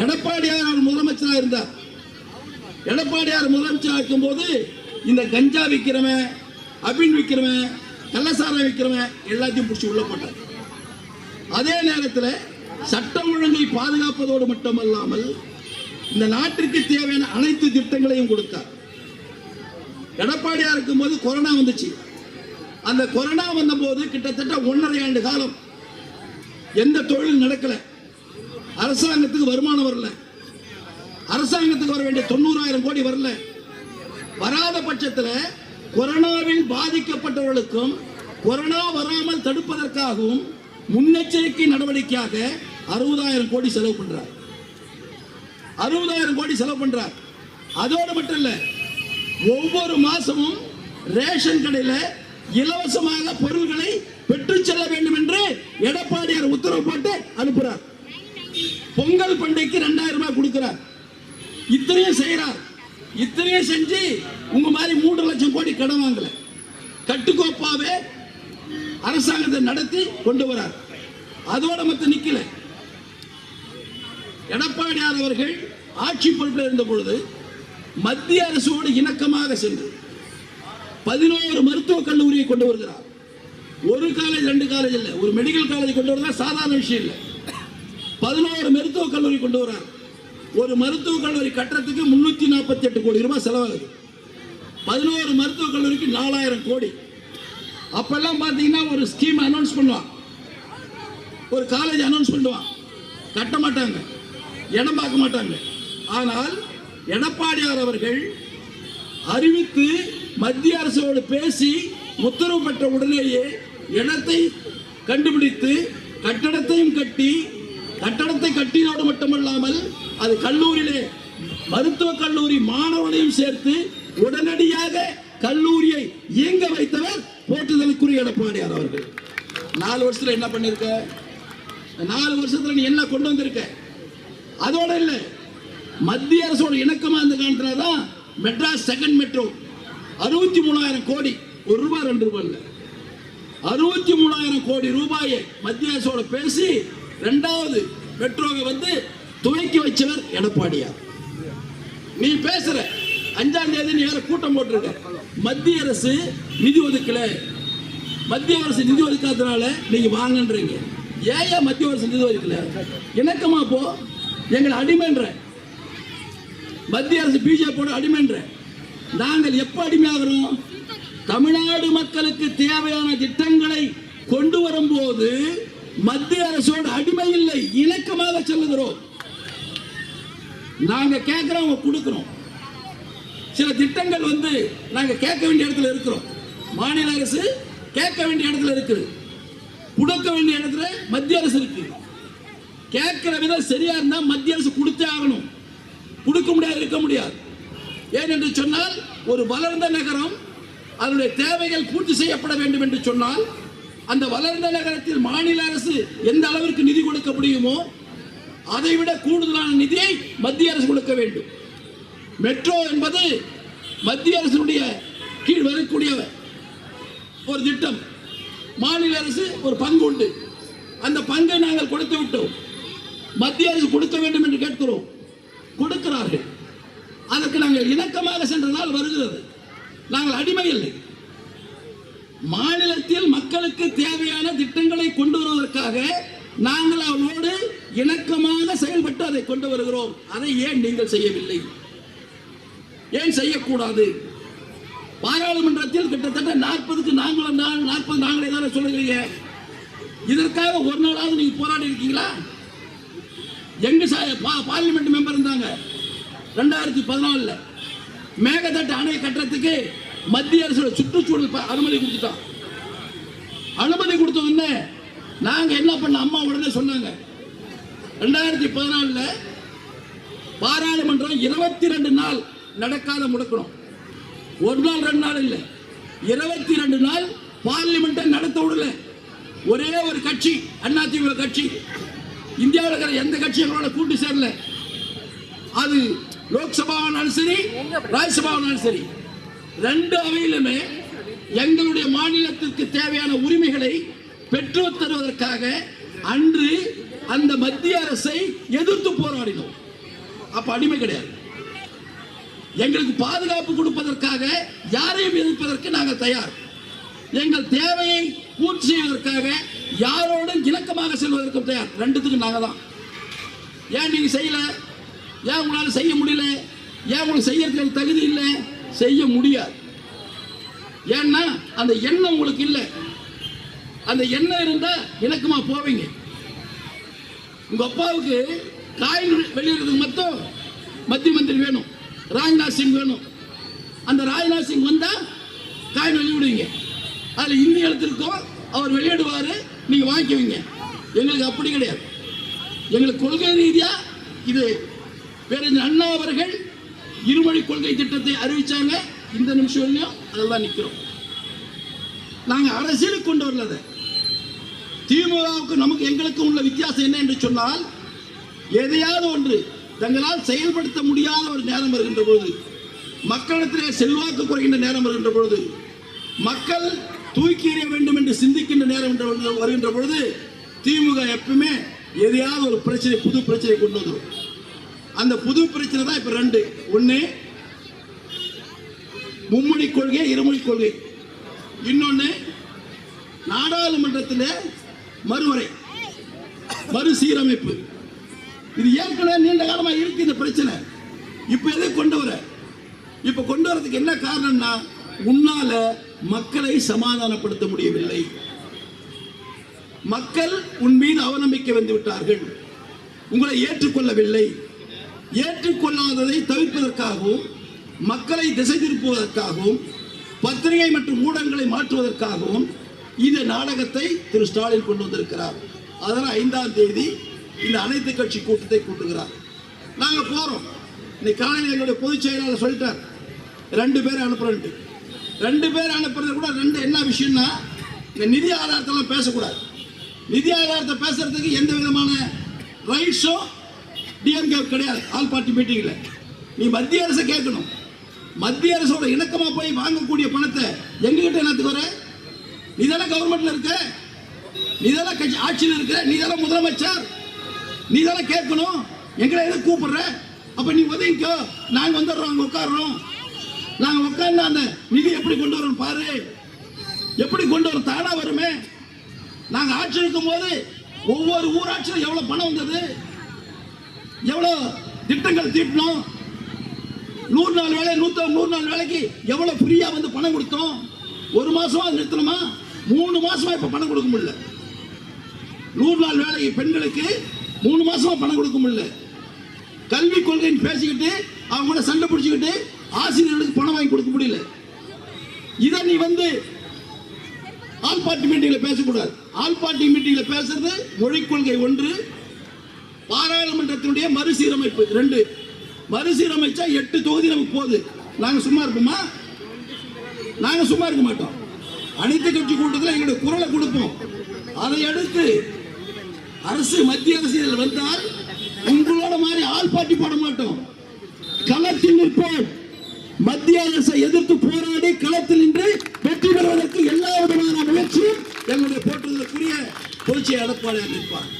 எடப்பாடியார் முதலமைச்சராக இருந்தார். எடப்பாடியார் முதலமைச்சராக இருக்கும் போது இந்த கஞ்சா விற்கிறவன், அபின் விற்கிறவன், கள்ளசாரம் விற்கிறவன் எல்லாத்தையும் பிடிச்சி உள்ள போட்டார். அதே நேரத்தில் சட்டம் ஒழுங்கை பாதுகாப்பதோடு மட்டுமல்லாமல் இந்த நாட்டிற்கு தேவையான அனைத்து திட்டங்களையும் கொடுத்தார். எடப்பாடியார் இருக்கும் போது கொரோனா வந்துச்சு. அந்த கொரோனா வந்த போது கிட்டத்தட்ட 1.5 ஆண்டு காலம் எந்த தொழில் நடக்கல, அரசாங்கத்துக்கு வருமானம் வரல, அரசாங்கத்துக்கு வர வேண்டிய 90,000 கோடி வரல. வராத பட்சத்தில் கொரோனாவில் பாதிக்கப்பட்டவர்களுக்கும் கொரோனா வராமல் தடுப்பதற்காகவும் முன்னெச்சரிக்கை நடவடிக்கையாக 60,000 கோடி செலவு பண்றார். 60,000 கோடி செலவு பண்றார். அதோடு மட்டும் இல்ல, ஒவ்வொரு மாசமும் ரேஷன் கடையில் இலவசமாக பொருட்களை பெற்று செல்ல வேண்டும் என்று எடப்பாடியார் உத்தரவு போட்டு அனுப்புறார். பொங்கல் பண்டிகைக்கு 2,000 ரூபாய் கொடுக்கிறார். இத்தனையும் செய்யறார். இத்தனையும் செஞ்சு உங்க மாதிரி 3 லட்சம் கோடி கடன் வாங்கல, கட்டுக்கோப்பாவே அரசாங்கத்தை நடத்தி கொண்டு வரார். அதோட மட்டும் நிக்கல. எடப்பாடியார் அவர்கள் ஆட்சி பொறுப்பில் இருந்த பொழுது மத்திய அரசோடு இணக்கமாக சென்று 11 மருத்துவக் கல்லூரியை கொண்டு வருகிறார். ஒரு காலேஜ் 2 காலேஜ் இல்லை, ஒரு மெடிக்கல் காலேஜ் கொண்டு வரதா சாதாரண விஷயம் இல்லை. 11 மருத்துவக் கல்லூரி கொண்டு வரார். ஒரு மருத்துவக் கல்லூரி கட்டறதுக்கு 348 கோடி ரூபாய் செலவாகுது. 11 மருத்துவக் கல்லூரிக்கு 4,000 கோடி. அப்பெல்லாம் பார்த்தீங்கன்னா ஒரு ஸ்கீம் அனௌன்ஸ் பண்ணுவான், ஒரு காலேஜ் அனௌன்ஸ் பண்ணுவான், கட்ட மாட்டாங்க, இடம் பார்க்க மாட்டாங்க. ஆனால் எடப்பாடியார் அவர்கள் அறிவித்து மத்திய அரசோடு பேசி உத்தரவு பெற்ற உடனேயே இடத்தை கண்டுபிடித்து கட்டடத்தையும் கட்டி, கட்டடத்தை கட்டினோடு மட்டுமல்லாமல் அது கல்லூரியிலே மருத்துவக் கல்லூரி மாணவர்களையும் சேர்த்து உடனடியாக கல்லூரியை இயங்க வைத்தவர் போற்றுதலுக்குரிய எடப்பாடியார் அவர்கள். 4 வருஷத்துல என்ன பண்ணிருக்க? 4 வருஷத்துல நீ என்ன கொண்டு வந்திருக்க? அதோட இல்ல, மத்திய அரசோட இணக்கமா இருந்த காரணத்தினால தான் மெட்ராஸ் செகண்ட் மெட்ரோ 63,000 கோடி, 1 ரூபாய் 2 ரூபாய் இல்ல, 63,000 கோடி ரூபாயை மத்திய அரசோட பேசி 2வது மெட்ரோவை வந்து துவக்கி வச்சவர் எடப்பாடியார். நீ பேசுற 5ஆம் தேதி நீ வேற கூட்டம் போட்டிருக்க, மத்திய அரசு நிதி ஒதுக்கல, மத்திய அரசு நிதி ஒதுக்காதனால நீங்க வாங்கன்றீங்க. ஏன் மத்திய அரசு நிதி ஒதுக்கல? இணக்கமா போ, எங்களை அடிமைன்ற மத்திய அரசு பிஜேபியோட அடிமைன்ற. நாங்கள் எப்ப அடிமையாகிறோம்? தமிழ்நாடு மக்களுக்கு தேவையான திட்டங்களை கொண்டு வரும்போது மத்திய அரசோட அடிமை இல்லை, இணக்கமாக செல்லுகிறோம். நாங்க கேட்கிறோம், கொடுக்கிறோம். சில திட்டங்கள் வந்து நாங்க கேட்க வேண்டிய இடத்துல இருக்கிறோம், மாநில அரசு கேட்க வேண்டிய இடத்துல இருக்குது, கொடுக்க வேண்டிய இடத்துல மத்திய அரசு இருக்கு. கேட்கிற விதம் சரியா இருந்தா மத்திய அரசு கொடுத்தே ஆகணும். கொடுக்க முடியாது, இருக்க முடியாது. ஏனென்று சொன்னால் ஒரு வளர்ந்த நகரம் அதனுடைய தேவைகள் பூர்த்தி செய்யப்பட வேண்டும் என்று சொன்னால் அந்த வளர்ந்த நகரத்தில் மாநில அரசு எந்த அளவிற்கு நிதி கொடுக்க முடியுமோ அதை விட கூடுதலான நிதியை மத்திய அரசு கொடுக்க வேண்டும். மெட்ரோ என்பது மத்திய அரசுடைய கீழ் வரக்கூடிய ஒரு திட்டம். மாநில அரசு ஒரு பங்கு உண்டு, அந்த பங்கை நாங்கள் கொடுத்து விட்டோம். மத்திய அரசு கொடுக்க வேண்டும் என்று கேட்கிறோம், கொடுக்கிறார்கள். அதற்கு நாங்கள் இணக்கமாக சென்றதால் வருகிறது. நாங்கள் அடிமை இல்லை. மாநிலத்தில் மக்களுக்கு தேவையான திட்டங்களை கொண்டு வருவதற்காக நாங்கள் அவர்களோடு இணக்கமாக செயல்பட்டு அதை கொண்டு வருகிறோம். அதை ஏன் நீங்கள் செய்யவில்லை? ஏன் செய்யக்கூடாது? பாராளுமன்றத்தில் கிட்டத்தட்ட 40க்கு 40 நாங்களே தானே சொல்லுகிறீங்க. இதற்காக ஒரு நாளாவது நீங்க போராடி இருக்கீங்களா? எங்க பார்லிமெண்ட் மெம்பர் இருந்தாங்க 2014 மேகதாட்டு அணை கட்டுறதுக்கு மத்திய அரசோட சுற்றுச்சூழல் அனுமதி கொடுத்துட்டான். அனுமதி கொடுத்தோன்னு நாங்க என்ன பண்ண, அம்மா உடனே சொன்னாங்க 2014 பாராளுமன்றம் 22 நாள் நடக்காத முடக்கணும். 1 நாள் 2 நாள் இல்லை, 22 நாள் பார்லிமெண்ட்டை நடத்த விடல. ஒரே ஒரு கட்சி, அதிமுக கட்சி, இந்தியாவில் இருக்கிற எந்த கட்சிகளோட கூட்டு சேரல. அது லோக்சபாவானாலும் சரி, ராஜ்யசபாவானாலும் சரி, 2 அவையிலுமே எங்களுடைய மாநிலத்திற்கு தேவையான உரிமைகளை பெற்று தருவதற்காக அன்று அந்த மத்திய அரசை எதிர்த்து போராடினோம். அப்ப அடிமை கிடையாது. எங்களுக்கு பாதுகாப்பு கொடுப்பதற்காக யாரையும் எதிர்ப்பதற்கு நாங்கள் தயார். எங்கள் தேவையை பூர்த்தி செய்வதற்காக யாரோடும் இணக்கமாக செல்வதற்கும் தயார். ரெண்டுத்துக்கும் நாங்கள் தான். ஏன் நீங்க செய்யல? ஏன் உங்களால செய்ய முடியல? ஏன் உங்களுக்கு செய்யறதுக்கு தகுதி இல்லை? செய்ய முடியாது. ஏன்னா அந்த எண்ணம் உங்களுக்கு இல்லை. அந்த எண்ணம் இருந்தா இணக்கமா போவீங்க. உங்க அப்பாவுக்கு காயின் வெளியிடுறதுக்கு மட்டும் மத்திய மந்திரி வேணும், ராஜ்நாத் சிங் வேணும். அந்த ராஜ்நாத் சிங் வந்தா காயின் வெளியிடுவீங்க. அதுல இந்தி எழுத்திருக்கோம், அவர் வெளியிடுவாரு, நீங்க வாங்கிக்குவீங்க. எங்களுக்கு அப்படி கிடையாது. எங்களுக்கு கொள்கை ரீதியா இது பேரறிஞர் அண்ணா அவர்கள் இருமொழி கொள்கை திட்டத்தை அறிவிச்சாங்க. இந்த நிமிஷம் வரையும் அதெல்லாம் நிற்கிறோம். நாங்க அரசியலுக்கு கொண்டு வரல. திமுகவுக்கு நமக்கு எங்களுக்கு உள்ள வித்தியாசம் என்ன என்று சொன்னால், எதையாவது ஒன்று தங்களால் செயல்படுத்த முடியாத ஒரு நேரம் வருகின்ற பொழுது, மக்களிடத்திலே செல்வாக்கு குறைகின்ற நேரம் வருகின்ற பொழுது, மக்கள் தூக்கி எறிய வேண்டும் என்று சிந்திக்கின்ற நேரம் வருகின்ற பொழுது, திமுக எப்பவுமே எதையாவது ஒரு பிரச்சனை, புது பிரச்சனை கொண்டு வந்துடும். அந்த புது பிரச்சனை தான் இப்ப ரெண்டு. ஒன்னு மும்மொழி கொள்கை, இருமொழி கொள்கை. இன்னொன்னு நாடாளுமன்றத்தில் மறுவரை, மறுசீரமைப்பு. இது ஏற்கனவே நீண்ட காலமா இருக்கு இந்த பிரச்சனை. இப்ப எதை கொண்டு வர? இப்ப கொண்டு வரதுக்கு என்ன காரணம்னா, உன்னால மக்களை சமாதானப்படுத்த முடியவில்லை. மக்கள் உன் மீது அவநம்பிக்கை வந்து விட்டார்கள், உங்களை ஏற்றுக்கொள்ளவில்லை. ஏற்றுக்கொள்ளாததை தவிர்ப்பதற்காகவும், மக்களை திசை திருப்புவதற்காகவும், பத்திரிகை மற்றும் ஊடகங்களை மாற்றுவதற்காகவும் இந்த நாடகத்தை திரு ஸ்டாலின் கொண்டு வந்திருக்கிறார். அதனால் 5ஆம் தேதி இந்த அனைத்து கட்சி கூட்டத்தை கூட்டுகிறார். நாங்க போறோம். இன்னைக்கு காலையில் எங்களுடைய பொதுச் செயலாளர் சொல்லிட்டார், 2 பேரை அனுப்புறேன். 2 பேர் அனுப்புறது கூட என்ன விஷயம்னா, இந்த நிதி ஆதாரத்தெல்லாம் பேசக்கூடாது. நிதி ஆதாரத்தை பேசுறதுக்கு எந்த விதமான ரைட்ஸும் டிஎம்கே கிடையாது. ஆல் பார்ட்டி மீட்டிங்ல நீ மத்திய அரசை கேட்கணும். மத்திய அரசோட இணக்கமா போய் வாங்கக்கூடிய பணத்தை எங்ககிட்ட என்னத்துக்கு வர? நீ தானே கவர்மெண்ட்ல இருக்க, நீ தானே கட்சி ஆட்சியில் இருக்க, நீ தானே முதலமைச்சர், நீ தானே கேட்கணும். எங்களை எதை கூப்பிடுற? அப்ப நீ உதவிக்கோ, நாங்க வந்துடுறோம், அங்க உட்காடுறோம். நாங்க உட்கார்ந்து அந்த நிதி எப்படி கொண்டு வரோம் பாரு. எப்படி கொண்டு வரோம்? தானா வருமே. நாங்க ஆட்சி இருக்கும் போது ஒவ்வொரு ஊராட்சியும் எவ்வளவு பணம் வந்தது, எவ்வளவு திட்டங்கள் தீட்டணும். 100 நாள் வேலை, 100 நாள் வேலைக்கு எவ்வளவு ஃப்ரீயா வந்து பணம் கொடுத்தோம். 1 மாசமா நிறுத்தணுமா? 3 மாசமா இப்ப பணம் கொடுக்க முடியல. 100 நாள் வேலைக்கு பெண்களுக்கு 3 மாசமா பணம் கொடுக்க முடியல. கல்வி கொள்கைன்னு பேசிக்கிட்டு அவங்க சண்டை பிடிச்சிக்கிட்டு ஆசிரியர்களுக்கு பணம் வாங்கி கொடுக்க முடியல. இதை நீ வந்து ஆல் பார்ட்டி மீட்டிங்ல பேசக்கூடாது. ஆல் பார்ட்டி மீட்டிங்ல பேசுறது மொழிக் கொள்கை 1, பாராளுமன்றத்தினுடைய மறுசீரமைப்பு 2. மறுசீரமைச்சா 8 தொகுதி நமக்கு போகுது. நாங்க சும்மா இருப்போமா? நாங்க சும்மா இருக்க மாட்டோம். அனைத்து கட்சி கூட்டத்தில் எங்களுடைய குரலை கொடுப்போம். அதை அடுத்து அரசு, மத்திய அரசு வந்தால் உங்களோட மாதிரி ஆல் பார்ட்டி போட மாட்டோம். களத்தில் நிற்போம். மத்திய அரசை எதிர்த்து போராடி களத்தில் நின்று வெற்றி பெறுவதற்கு எல்லா விதமான முயற்சியும் எங்களுடைய போற்றுதலுக்குரிய பொதுச் செயலாளர் எடப்பாடியார் நிற்பார்.